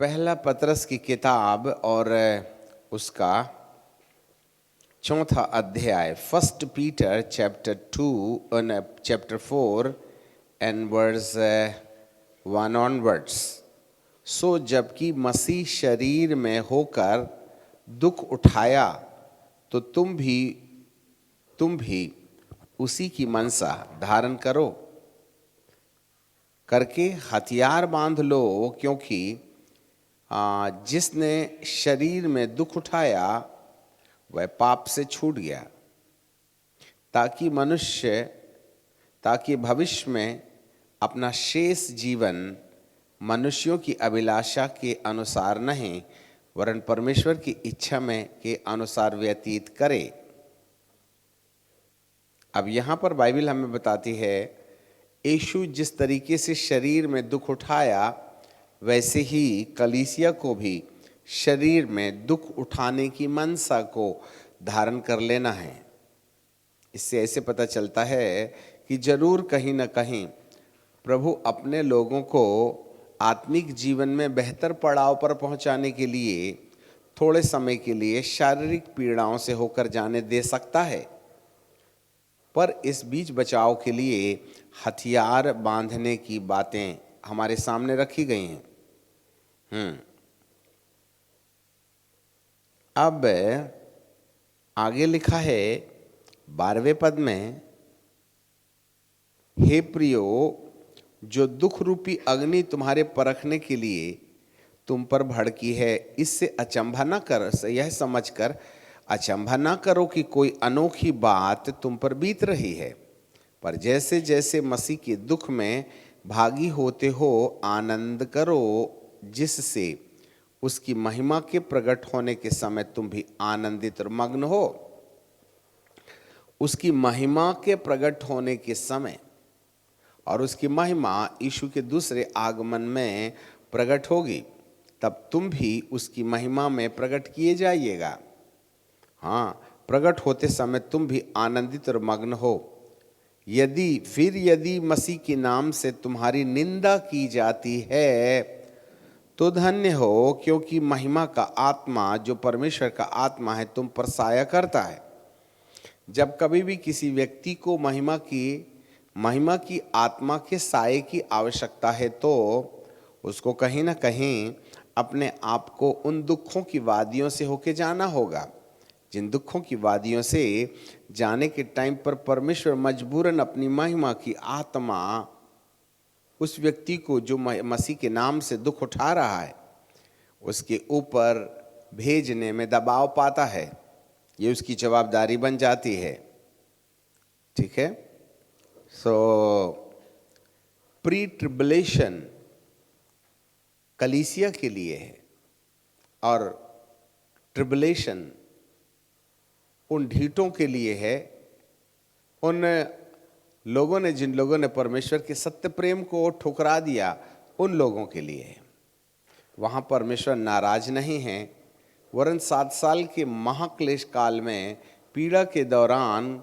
पहला पतरस की किताब और उसका चौथा अध्याय, first Peter chapter 4 and verse 1 onwards. So जबकि मसीह शरीर में होकर दुख उठाया तो तुम भी उसी की मनसा धारण करके हथियार बांध लो, क्योंकि जिसने शरीर में दुख उठाया वह पाप से छूट गया, ताकि भविष्य में अपना शेष जीवन मनुष्यों की अभिलाषा के अनुसार नहीं वरन परमेश्वर की इच्छा में के अनुसार व्यतीत करे। अब यहाँ पर बाइबल हमें बताती है यीशु जिस तरीके से शरीर में दुख उठाया वैसे ही कलीसिया को भी शरीर में दुख उठाने की मनसा को धारण कर लेना है। इससे ऐसे पता चलता है कि जरूर कहीं न कहीं प्रभु अपने लोगों को आत्मिक जीवन में बेहतर पड़ाव पर पहुंचाने के लिए थोड़े समय के लिए शारीरिक पीड़ाओं से होकर जाने दे सकता है, पर इस बीच बचाव के लिए हथियार बांधने की बातें हमारे सामने रखी गई हैं। अब आगे लिखा है 12वें पद में, हे प्रियो, जो दुख रूपी अग्नि तुम्हारे परखने के लिए तुम पर भड़की है, इससे अचंभा न कर, यह समझकर अचंभा न करो कि कोई अनोखी बात तुम पर बीत रही है, पर जैसे जैसे मसीह के दुख में भागी होते हो आनंद करो, जिससे उसकी महिमा के प्रकट होने के समय तुम भी आनंदित और मग्न हो। उसकी महिमा के प्रकट होने के समय और उसकी महिमा यीशु के दूसरे आगमन में प्रकट होगी, तब तुम भी उसकी महिमा में प्रकट किए जाइएगा। हाँ, प्रकट होते समय तुम भी आनंदित और मग्न हो। यदि मसीह के नाम से तुम्हारी निंदा की जाती है तो धन्य हो, क्योंकि महिमा का आत्मा, जो परमेश्वर का आत्मा है, तुम पर साया करता है। जब कभी भी किसी व्यक्ति को महिमा की आत्मा के साये की आवश्यकता है तो उसको कहीं ना कहीं अपने आप को उन दुखों की वादियों से होके जाना होगा, जिन दुखों की वादियों से जाने के टाइम पर परमेश्वर मजबूरन अपनी महिमा की आत्मा उस व्यक्ति को, जो मसीह के नाम से दुख उठा रहा है, उसके ऊपर भेजने में दबाव पाता है। ये उसकी जवाबदारी बन जाती है। ठीक है। सो प्री ट्रिबुलेशन कलीसिया के लिए है और ट्रिबुलेशन उन ढीठों के लिए है, उन लोगों ने, जिन लोगों ने परमेश्वर के सत्य प्रेम को ठुकरा दिया, उन लोगों के लिए है। वहाँ परमेश्वर नाराज नहीं है, वरन 7 साल के महाक्लेश काल में पीड़ा के दौरान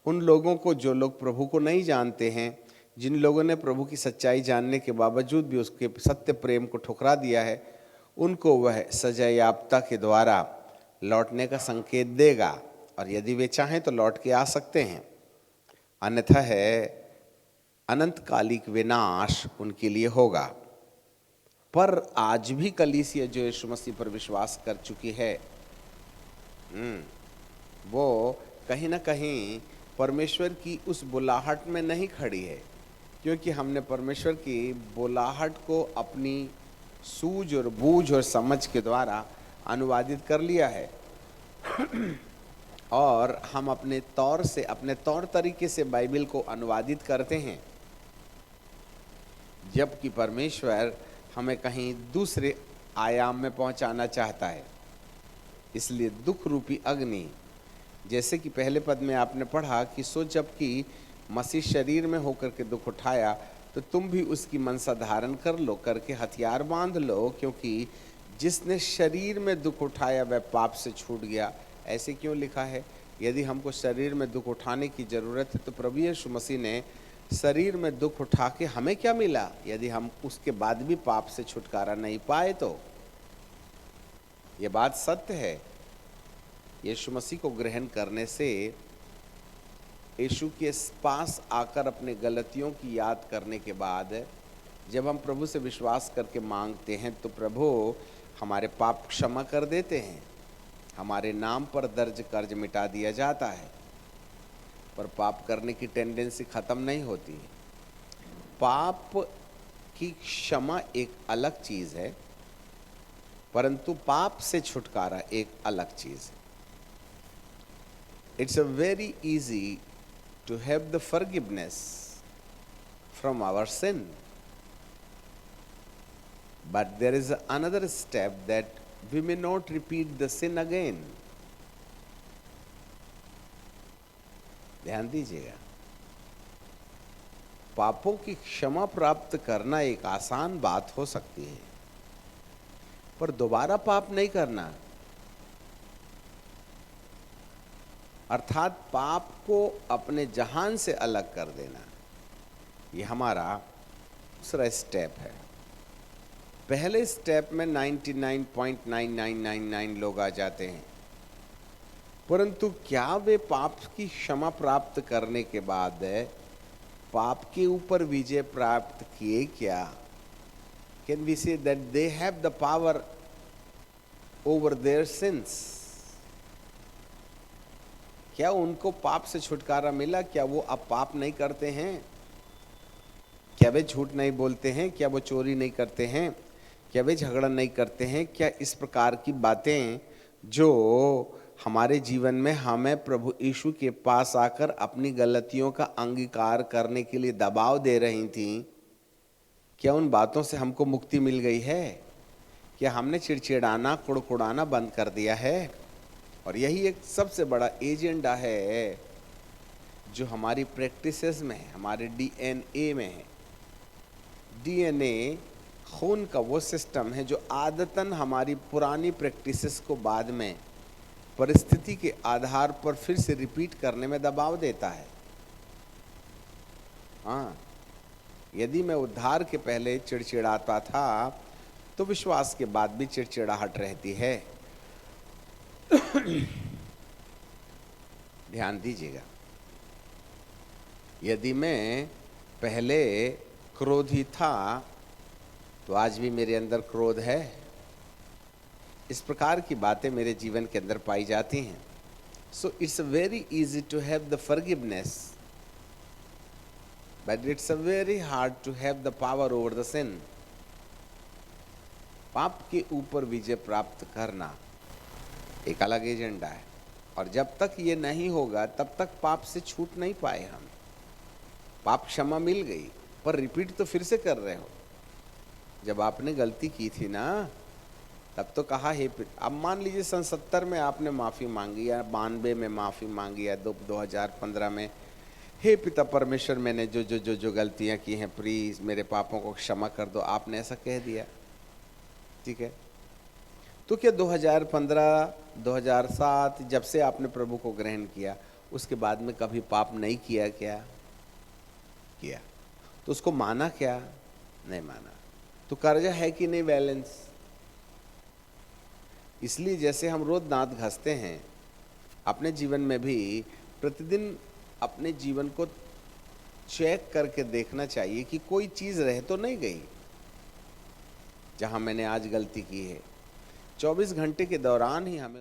उन लोगों को, जो लोग प्रभु को नहीं जानते हैं, जिन लोगों ने प्रभु की सच्चाई जानने के बावजूद भी उसके सत्य प्रेम को ठुकरा दिया है, उनको वह सजा याफ्ता के द्वारा लौटने का संकेत देगा, और यदि वे चाहें तो लौट के आ सकते हैं, अन्यथा है अनंतकालिक विनाश उनके लिए होगा। पर आज भी कलीसिया जो यीशु मसीह पर विश्वास कर चुकी है, वो कहीं ना कहीं परमेश्वर की उस बुलाहट में नहीं खड़ी है, क्योंकि हमने परमेश्वर की बुलाहट को अपनी सूझ और बूझ और समझ के द्वारा अनुवादित कर लिया है और हम अपने तौर तरीके से बाइबल को अनुवादित करते हैं, जबकि परमेश्वर हमें कहीं दूसरे आयाम में पहुंचाना चाहता है। इसलिए दुख रूपी अग्नि, जैसे कि पहले पद में आपने पढ़ा कि सो जबकि मसीह शरीर में होकर के दुख उठाया तो तुम भी उसकी मनसा धारण कर लो, करके हथियार बांध लो, क्योंकि जिसने शरीर में दुख उठाया वह पाप से छूट गया। ऐसे क्यों लिखा है? यदि हमको शरीर में दुख उठाने की ज़रूरत है तो प्रभु यीशु मसीह ने शरीर में दुख उठा के हमें क्या मिला यदि हम उसके बाद भी पाप से छुटकारा नहीं पाए? तो ये बात सत्य है। यीशु मसीह को ग्रहण करने से, यीशु के पास आकर अपने गलतियों की याद करने के बाद जब हम प्रभु से विश्वास करके मांगते हैं तो प्रभु हमारे पाप क्षमा कर देते हैं, हमारे नाम पर दर्ज कर्ज मिटा दिया जाता है। पर पाप करने की टेंडेंसी ख़त्म नहीं होती। पाप की क्षमा एक अलग चीज़ है, परंतु पाप से छुटकारा एक अलग चीज़ है। It's a very easy to have the forgiveness from our sin, but there is another step that we may not repeat the sin again. ध्यान दीजिएगा, पापों की क्षमा प्राप्त करना एक आसान बात हो सकती है, पर दोबारा पाप नहीं करना, अर्थात पाप को अपने जहान से अलग कर देना, ये हमारा दूसरा स्टेप है। पहले स्टेप में 99.9999 लोग आ जाते हैं, परंतु क्या वे पाप की क्षमा प्राप्त करने के बाद पाप के ऊपर विजय प्राप्त किए क्या? Can we say that they have the power over there since? क्या उनको पाप से छुटकारा मिला? क्या वो अब पाप नहीं करते हैं? क्या वे झूठ नहीं बोलते हैं? क्या वो चोरी नहीं करते हैं? क्या वे झगड़ा नहीं करते हैं? क्या इस प्रकार की बातें जो हमारे जीवन में हमें प्रभु यीशु के पास आकर अपनी गलतियों का अंगीकार करने के लिए दबाव दे रही थीं, क्या उन बातों से हमको मुक्ति मिल गई है? क्या हमने चिड़चिड़ाना, कुड़कुड़ाना बंद कर दिया है? और यही एक सबसे बड़ा एजेंडा है जो हमारी प्रैक्टिसेस में है, हमारे डीएनए में है। डीएनए खून का वो सिस्टम है जो आदतन हमारी पुरानी प्रैक्टिसेस को बाद में परिस्थिति के आधार पर फिर से रिपीट करने में दबाव देता है। हाँ, यदि मैं उद्धार के पहले चिड़चिड़ाता था तो विश्वास के बाद भी चिड़चिड़ाहट रहती है। ध्यान दीजिएगा, यदि मैं पहले क्रोधी था तो आज भी मेरे अंदर क्रोध है। इस प्रकार की बातें मेरे जीवन के अंदर पाई जाती हैं। So it's very easy to have the forgiveness, but it's very hard to have the power over the sin. पाप के ऊपर विजय प्राप्त करना एक अलग एजेंडा है, और जब तक ये नहीं होगा तब तक पाप से छूट नहीं पाए हम। पाप क्षमा मिल गई, पर रिपीट तो फिर से कर रहे हो। जब आपने गलती की थी ना, तब तो कहा हे अब मान लीजिए सन 70 में आपने माफ़ी मांगी या 92 में माफ़ी मांगी या 2015 में, हे पिता परमेश्वर मैंने जो जो जो जो गलतियाँ की हैं प्लीज़ मेरे पापों को क्षमा कर दो, आपने ऐसा कह दिया, ठीक है। तो क्या 2015, 2007 जब से आपने प्रभु को ग्रहण किया उसके बाद में कभी पाप नहीं किया? क्या किया? तो उसको माना क्या? नहीं माना। तो कर्जा है कि नहीं बैलेंस? इसलिए जैसे हम रोज दांत घसते हैं, अपने जीवन में भी प्रतिदिन अपने जीवन को चेक करके देखना चाहिए कि कोई चीज़ रह तो नहीं गई जहां मैंने आज गलती की है। 24 घंटे के दौरान ही हमें